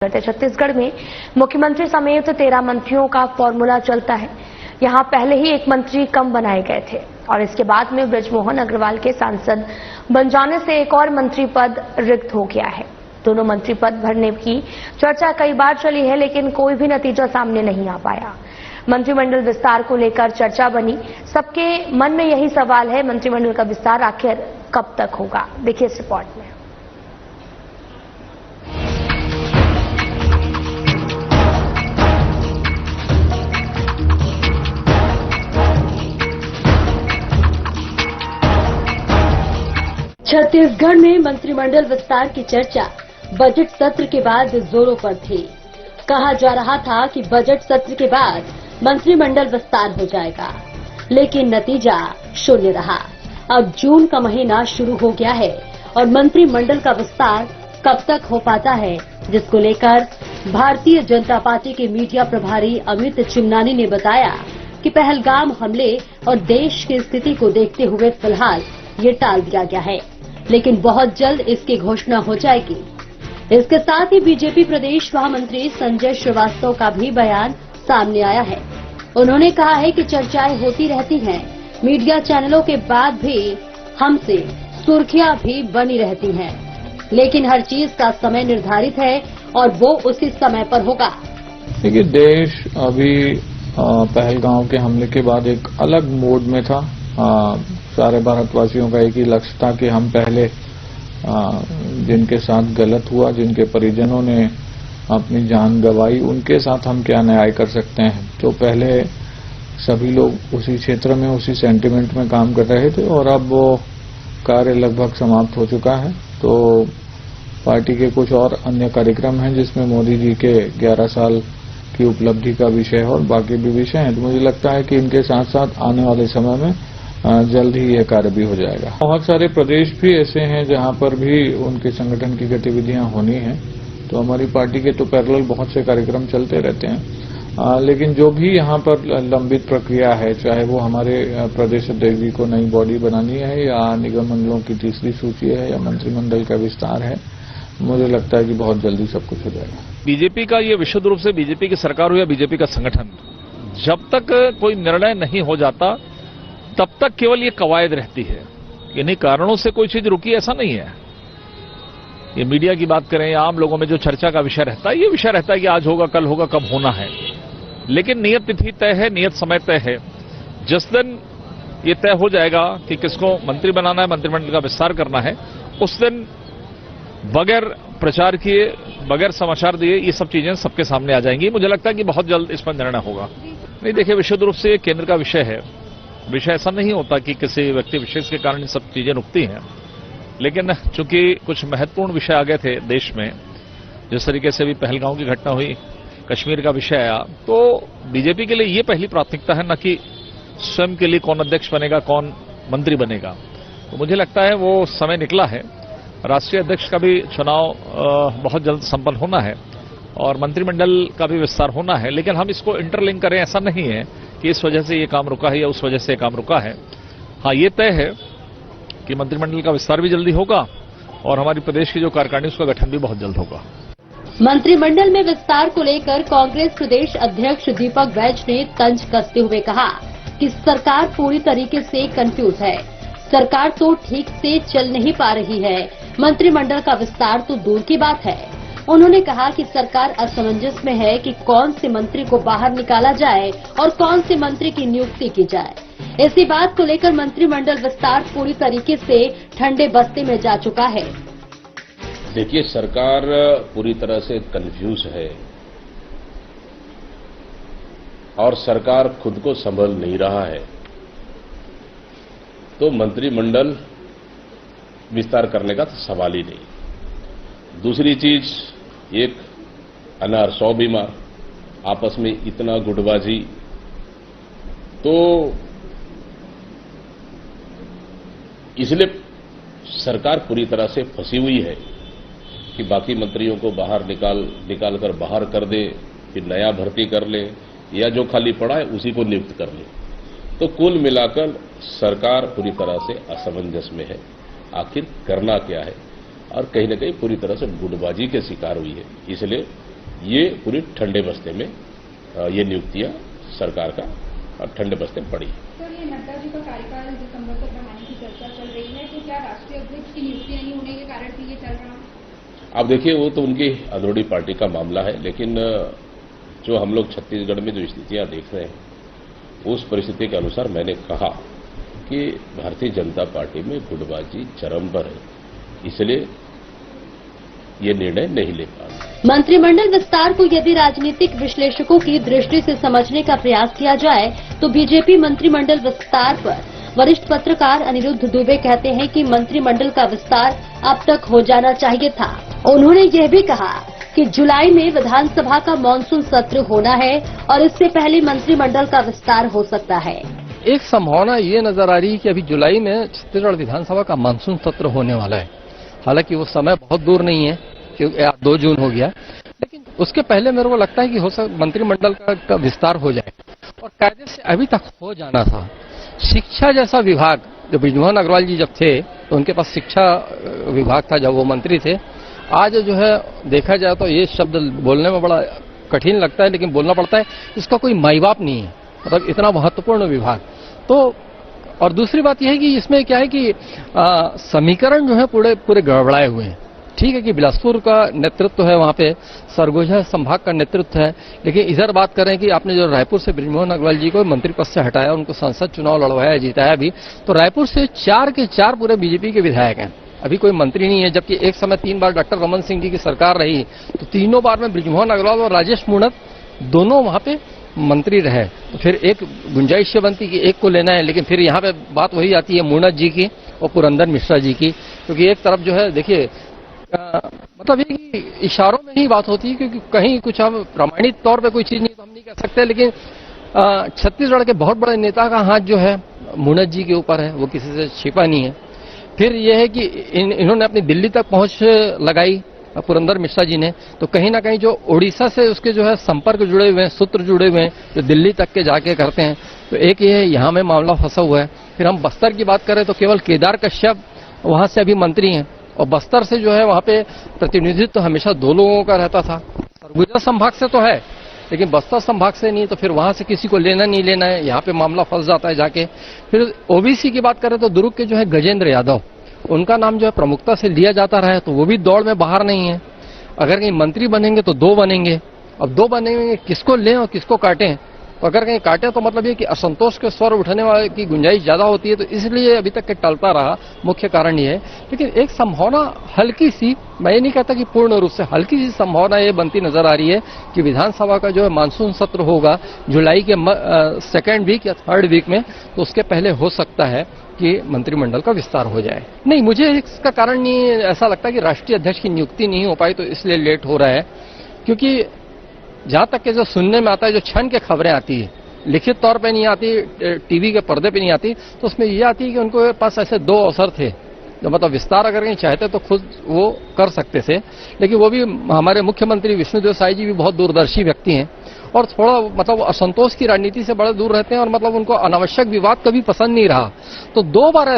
छत्तीसगढ़ में मुख्यमंत्री समेत 13 मंत्रियों का फॉर्मूला चलता है। यहां पहले ही एक मंत्री कम बनाए गए थे और इसके बाद में बृजमोहन अग्रवाल के सांसद बन जाने से एक और मंत्री पद रिक्त हो गया है। दोनों मंत्री पद भरने की चर्चा कई बार चली है, लेकिन कोई भी नतीजा सामने नहीं आ पाया। मंत्रिमंडल विस्तार को लेकर चर्चा बनी। सबके मन में यही सवाल है, मंत्रिमंडल का विस्तार आखिर कब तक होगा। देखिए इस रिपोर्ट में। छत्तीसगढ़ में मंत्रिमंडल विस्तार की चर्चा बजट सत्र के बाद जोरों पर थी। कहा जा रहा था कि बजट सत्र के बाद मंत्रिमंडल विस्तार हो जाएगा, लेकिन नतीजा शून्य रहा। अब जून का महीना शुरू हो गया है और मंत्रिमंडल का विस्तार कब तक हो पाता है, जिसको लेकर भारतीय जनता पार्टी के मीडिया प्रभारी अमित चिमनानी ने बताया कि पहलगाम हमले और देश की स्थिति को देखते हुए फिलहाल ये टाल दिया गया है, लेकिन बहुत जल्द इसकी घोषणा हो जाएगी। इसके साथ ही बीजेपी प्रदेश महामंत्री संजय श्रीवास्तव का भी बयान सामने आया है। उन्होंने कहा है कि चर्चाएं होती रहती हैं, मीडिया चैनलों के बाद भी हमसे सुर्खियां भी बनी रहती हैं, लेकिन हर चीज का समय निर्धारित है और वो उसी समय पर होगा। देखिए, देश अभी पहलगाम के हमले के बाद एक अलग मोड में था। सारे भारतवासियों का एक ही लक्ष्य था कि हम पहले जिनके साथ गलत हुआ, जिनके परिजनों ने अपनी जान गंवाई, उनके साथ हम क्या न्याय कर सकते हैं। तो पहले सभी लोग उसी क्षेत्र में, उसी सेंटिमेंट में काम कर रहे थे और अब वो कार्य लगभग समाप्त हो चुका है। तो पार्टी के कुछ और अन्य कार्यक्रम हैं जिसमें मोदी जी के 11 साल की उपलब्धि का विषय है और बाकी भी विषय हैं। तो मुझे लगता है कि इनके साथ साथ आने वाले समय में जल्द ही यह कार्य भी हो जाएगा। बहुत सारे प्रदेश भी ऐसे हैं जहां पर भी उनके संगठन की गतिविधियां होनी हैं। तो हमारी पार्टी के तो पैरेलल बहुत से कार्यक्रम चलते रहते हैं, लेकिन जो भी यहां पर लंबित प्रक्रिया है, चाहे वो हमारे प्रदेश अध्यक्ष जी को नई बॉडी बनानी है या निगम मंडलों की तीसरी सूची है या मंत्रिमंडल का विस्तार है, मुझे लगता है कि बहुत जल्दी सब कुछ हो जाएगा। बीजेपी का ये विशुद्ध रूप से बीजेपी की सरकार हो या बीजेपी का संगठन, जब तक कोई निर्णय नहीं हो जाता तब तक केवल ये कवायद रहती है। इन्हीं कारणों से कोई चीज रुकी ऐसा नहीं है। ये मीडिया की बात करें या आम लोगों में जो चर्चा का विषय रहता है, ये विषय रहता है कि आज होगा, कल होगा, कब होना है। लेकिन नियत तिथि तय है, नियत समय तय है। जिस दिन ये तय हो जाएगा कि किसको मंत्री बनाना है, मंत्रिमंडल का विस्तार करना है, उस दिन बगैर प्रचार किए, बगैर समाचार दिए ये सब चीजें सबके सामने आ जाएंगी। मुझे लगता है कि बहुत जल्द इस पर निर्णय होगा। नहीं, देखिए, विशुद्ध रूप से केंद्र का विषय है। विषय ऐसा नहीं होता कि किसी व्यक्ति विशेष के कारण सब चीजें रुकती हैं, लेकिन चूंकि कुछ महत्वपूर्ण विषय आ गए थे देश में, जिस तरीके से भी पहलगाम की घटना हुई, कश्मीर का विषय आया, तो बीजेपी के लिए ये पहली प्राथमिकता है, न कि स्वयं के लिए कौन अध्यक्ष बनेगा, कौन मंत्री बनेगा। तो मुझे लगता है वो समय निकला है। राष्ट्रीय अध्यक्ष का भी चुनाव बहुत जल्द संपन्न होना है और मंत्रिमंडल का भी विस्तार होना है, लेकिन हम इसको इंटरलिंक करें ऐसा नहीं है कि इस वजह से ये काम रुका है या उस वजह से ये काम रुका है। हाँ, ये तय है कि मंत्रिमंडल का विस्तार भी जल्दी होगा और हमारी प्रदेश की जो कार्यकारिणी उसका गठन भी बहुत जल्द होगा। मंत्रिमंडल में विस्तार को लेकर कांग्रेस प्रदेश अध्यक्ष दीपक बैज ने तंज कसते हुए कहा कि सरकार पूरी तरीके से कंफ्यूज है। सरकार तो ठीक से चल नहीं पा रही है, मंत्रिमंडल का विस्तार तो दूर की बात है। उन्होंने कहा कि सरकार असमंजस में है कि कौन से मंत्री को बाहर निकाला जाए और कौन से मंत्री की नियुक्ति की जाए। इसी बात को लेकर मंत्रिमंडल विस्तार पूरी तरीके से ठंडे बस्ते में जा चुका है। देखिए, सरकार पूरी तरह से कंफ्यूज है और सरकार खुद को संभल नहीं रहा है, तो मंत्रिमंडल विस्तार करने का सवाल ही नहीं। दूसरी चीज, एक अनार 100 बीमार, आपस में इतना गुटबाजी, तो इसलिए सरकार पूरी तरह से फंसी हुई है कि बाकी मंत्रियों को बाहर निकाल कर बाहर कर दे, फिर नया भर्ती कर ले या जो खाली पड़ा है उसी को नियुक्त कर ले। तो कुल मिलाकर सरकार पूरी तरह से असमंजस में है, आखिर करना क्या है। और कहीं न कहीं पूरी तरह से गुटबाजी के शिकार हुई है। इसलिए ये पूरी ठंडे बस्ते में ये नियुक्तियां सरकार का ठंडे बस्ते में पड़ी। सर, ये नड्डा जी का कार्यकाल दिसंबर तक बढ़ाने की चर्चा चल रही है, तो क्या राष्ट्रीय अध्यक्ष की नियुक्ति नहीं होने के कारण भी ये चल रहा है? आप देखिए, वो तो उनकी अधूरी पार्टी का मामला है, लेकिन जो हम लोग छत्तीसगढ़ में जो स्थितियां देख रहे हैं उस परिस्थिति के अनुसार मैंने कहा कि भारतीय जनता पार्टी में गुटबाजी चरम पर है, इसलिए ये निर्णय नहीं ले पा रहे। मंत्रिमंडल विस्तार को यदि राजनीतिक विश्लेषकों की दृष्टि से समझने का प्रयास किया जाए तो बीजेपी मंत्रिमंडल विस्तार पर वरिष्ठ पत्रकार अनिरुद्ध दुबे कहते हैं कि मंत्रिमंडल का विस्तार अब तक हो जाना चाहिए था। उन्होंने यह भी कहा कि जुलाई में विधानसभा का मानसून सत्र होना है और इससे पहले मंत्रिमंडल का विस्तार हो सकता है। एक संभावना ये नजर आ रही है कि अभी जुलाई में छत्तीसगढ़ विधानसभा का मानसून सत्र होने वाला है। हालांकि वो समय बहुत दूर नहीं है क्योंकि 2 जून हो गया, लेकिन उसके पहले मेरे को लगता है कि मंत्रिमंडल का विस्तार हो जाए। और कायदे से अभी तक हो जाना था। शिक्षा जैसा विभाग, जब बृजमोहन अग्रवाल जी जब थे तो उनके पास शिक्षा विभाग था जब वो मंत्री थे। आज जो है देखा जाए तो ये शब्द बोलने में बड़ा कठिन लगता है, लेकिन बोलना पड़ता है, इसका कोई माई बाप नहीं है, मतलब इतना महत्वपूर्ण विभाग। तो और दूसरी बात यह है कि इसमें क्या है कि समीकरण जो है पूरे गड़बड़ाए हुए हैं। ठीक है कि बिलासपुर का नेतृत्व है, वहां पे सरगुजा संभाग का नेतृत्व है, लेकिन इधर बात करें कि आपने जो रायपुर से बृजमोहन अग्रवाल जी को मंत्री पद से हटाया, उनको संसद चुनाव लड़वाया, जिताया भी, तो रायपुर से 4 के 4 पूरे बीजेपी के विधायक हैं, अभी कोई मंत्री नहीं है। जबकि एक समय 3 बार डॉक्टर रमन सिंह जी की सरकार रही तो तीनों बार में बृजमोहन अग्रवाल और राजेश मूणत दोनों वहां पे मंत्री रहे। तो फिर एक गुंजाइश बनती कि एक को लेना है, लेकिन फिर यहाँ पे बात वही आती है मूणत जी की और पुरंदर मिश्रा जी की, क्योंकि एक तरफ जो है देखिए मतलब ये कि इशारों में ही बात होती है, क्योंकि कहीं कुछ हम प्रमाणित तौर पे कोई चीज नहीं तो हम नहीं कह सकते, लेकिन छत्तीसगढ़ के बहुत बड़े नेता का हाथ जो है मूणत जी के ऊपर है, वो किसी से छिपा नहीं है। फिर यह है कि इन्होंने अपनी दिल्ली तक पहुंच लगाई पुरंदर मिश्रा जी ने, तो कहीं ना कहीं जो ओडिशा से उसके जो है संपर्क जुड़े हुए हैं, सूत्र जुड़े हुए हैं, जो दिल्ली तक के जाके करते हैं, तो एक ये यहाँ में मामला फंसा हुआ है। फिर हम बस्तर की बात करें तो केवल केदार कश्यप वहां से अभी मंत्री हैं, और बस्तर से जो है वहां पे प्रतिनिधित्व तो हमेशा 2 लोगों का रहता था। सरगुजा संभाग से तो है, लेकिन बस्तर संभाग से नहीं, तो फिर वहां से किसी को लेना नहीं लेना है, यहाँ पे मामला फंस जाता है जाके। फिर ओबीसी की बात करें तो दुर्ग के जो है गजेंद्र यादव, उनका नाम जो है प्रमुखता से लिया जाता रहा है, तो वो भी दौड़ में बाहर नहीं है। अगर कहीं मंत्री बनेंगे तो 2 बनेंगे, अब 2 बनेंगे, किसको लें और किसको काटें। तो अगर कहीं काटे तो मतलब ये कि असंतोष के स्वर उठने वाले की गुंजाइश ज्यादा होती है, तो इसलिए अभी तक के टलता रहा, मुख्य कारण ये है। लेकिन एक संभावना हल्की सी, मैं ये नहीं कहता कि पूर्ण रूप से, हल्की सी संभावना ये बनती नजर आ रही है कि विधानसभा का जो है मानसून सत्र होगा जुलाई के 2nd वीक या 3rd वीक में, तो उसके पहले हो सकता है कि मंत्रिमंडल का विस्तार हो जाए। नहीं, मुझे इसका कारण नहीं ऐसा लगता कि राष्ट्रीय अध्यक्ष की नियुक्ति नहीं हो पाई तो इसलिए लेट हो रहा है, क्योंकि जहां तक के जो सुनने में आता है, जो क्षण के खबरें आती है, लिखित तौर पे नहीं आती, टीवी के पर्दे पे नहीं आती, तो उसमें ये आती है कि उनके पास ऐसे 2 अवसर थे, जो मतलब विस्तार अगर कहीं चाहते तो खुद वो कर सकते थे, लेकिन वो भी हमारे मुख्यमंत्री विष्णुदेव साय जी भी बहुत दूरदर्शी व्यक्ति हैं और थोड़ा मतलब असंतोष की राजनीति से बड़े दूर रहते हैं, और मतलब उनको अनावश्यक विवाद कभी पसंद नहीं रहा। तो 2 बार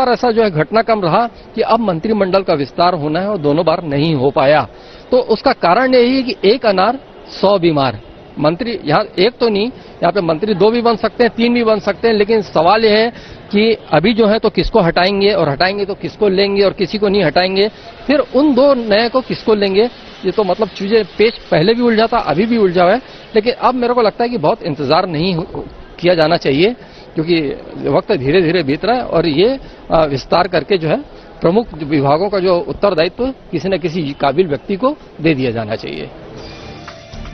ऐसा जो है घटनाक्रम रहा कि अब मंत्रिमंडल का विस्तार होना है और दोनों बार नहीं हो पाया। तो उसका कारण यही है कि 1 अनार 100 बीमार। मंत्री यहाँ एक तो नहीं, यहाँ पे मंत्री 2 भी बन सकते हैं, 3 भी बन सकते हैं, लेकिन सवाल यह है कि अभी जो है तो किसको हटाएंगे, और हटाएंगे तो किसको लेंगे, और किसी को नहीं हटाएंगे, फिर उन 2 नए को किसको लेंगे। ये तो मतलब चीजें पेच पहले भी उलझा था, अभी भी उलझा हुआ है। लेकिन अब मेरे को लगता है कि बहुत इंतजार नहीं किया जाना चाहिए, क्योंकि वक्त धीरे धीरे बीत रहा है, और ये विस्तार करके जो है प्रमुख विभागों का जो उत्तरदायित्व किसी न किसी काबिल व्यक्ति को दे दिया जाना चाहिए।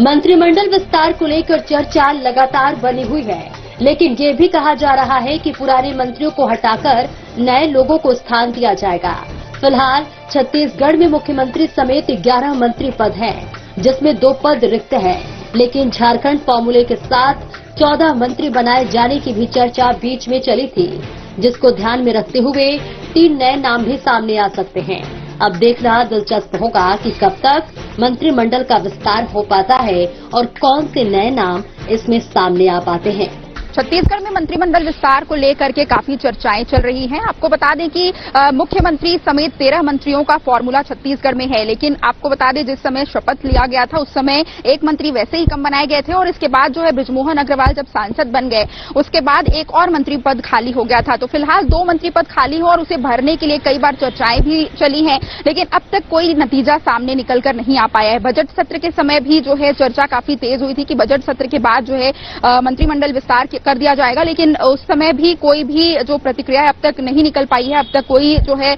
मंत्रिमंडल विस्तार को लेकर चर्चा लगातार बनी हुई है, लेकिन ये भी कहा जा रहा है कि पुराने मंत्रियों को हटाकर नए लोगों को स्थान दिया जाएगा। फिलहाल छत्तीसगढ़ में मुख्यमंत्री समेत 11 मंत्री पद हैं, जिसमें 2 पद रिक्त हैं, लेकिन झारखंड फॉर्मूले के साथ 14 मंत्री बनाए जाने की भी चर्चा बीच में चली थी, जिसको ध्यान में रखते हुए 3 नए नाम भी सामने आ सकते हैं। अब देखना दिलचस्प होगा कि कब तक मंत्रिमंडल का विस्तार हो पाता है और कौन से नए नाम इसमें सामने आ पाते हैं। छत्तीसगढ़ में मंत्रिमंडल विस्तार को लेकर के काफी चर्चाएं चल रही हैं। आपको बता दें कि मुख्यमंत्री समेत 13 मंत्रियों का फॉर्मूला छत्तीसगढ़ में है, लेकिन आपको बता दें जिस समय शपथ लिया गया था उस समय एक मंत्री वैसे ही कम बनाए गए थे और इसके बाद जो है बृजमोहन अग्रवाल जब सांसद बन गए उसके बाद एक और मंत्री पद खाली हो गया था। तो फिलहाल 2 मंत्री पद खाली हो और उसे भरने के लिए कई बार चर्चाएं भी चली हैं, लेकिन अब तक कोई नतीजा सामने निकलकर नहीं आ पाया है। बजट सत्र के समय भी जो है चर्चा काफी तेज हुई थी कि बजट सत्र के बाद जो है मंत्रिमंडल विस्तार कर दिया जाएगा, लेकिन उस समय भी कोई भी जो प्रतिक्रिया है अब तक नहीं निकल पाई है, अब तक कोई जो है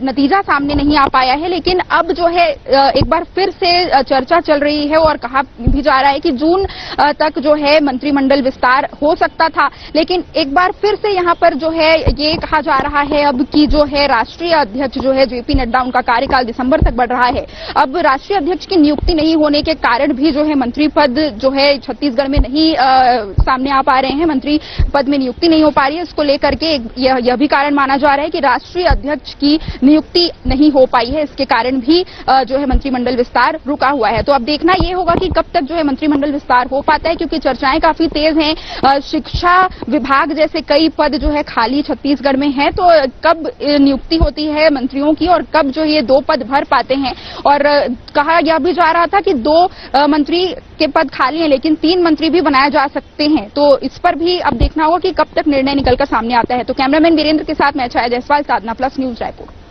नतीजा सामने नहीं आ पाया है। लेकिन अब जो है एक बार फिर से चर्चा चल रही है और कहा भी जा रहा है कि जून तक जो है मंत्रिमंडल विस्तार हो सकता था, लेकिन एक बार फिर से यहां पर जो है ये कहा जा रहा है अब कि जो है राष्ट्रीय अध्यक्ष जो है जेपी नड्डा उनका कार्यकाल दिसंबर तक बढ़ रहा है। अब राष्ट्रीय अध्यक्ष की नियुक्ति नहीं होने के कारण भी जो है मंत्री पद जो है छत्तीसगढ़ में नहीं सामने आ पा रहे हैं, मंत्री पद में नियुक्ति नहीं हो पा रही है। इसको लेकर के यह भी कारण माना जा रहा है कि राष्ट्रीय अध्यक्ष की नियुक्ति नहीं हो पाई है, इसके कारण भी जो है मंत्रिमंडल विस्तार रुका हुआ है। तो अब देखना यह होगा कि कब तक जो है मंत्रिमंडल विस्तार हो पाता है, क्योंकि चर्चाएं काफी तेज हैं। शिक्षा विभाग जैसे कई पद जो है खाली छत्तीसगढ़ में है, तो कब नियुक्ति होती है मंत्रियों की और कब जो ये 2 पद भर पाते हैं। और कहा यह भी जा रहा था कि 2 मंत्री के पद खाली हैं, लेकिन 3 मंत्री भी बनाए जा सकते हैं। तो इस पर भी अब देखना होगा कि कब तक निर्णय निकलकर सामने आता है। तो कैमरामैन वीरेंद्र के साथ मैं छाया जायसवाल, साधना प्लस न्यूज, रायपुर।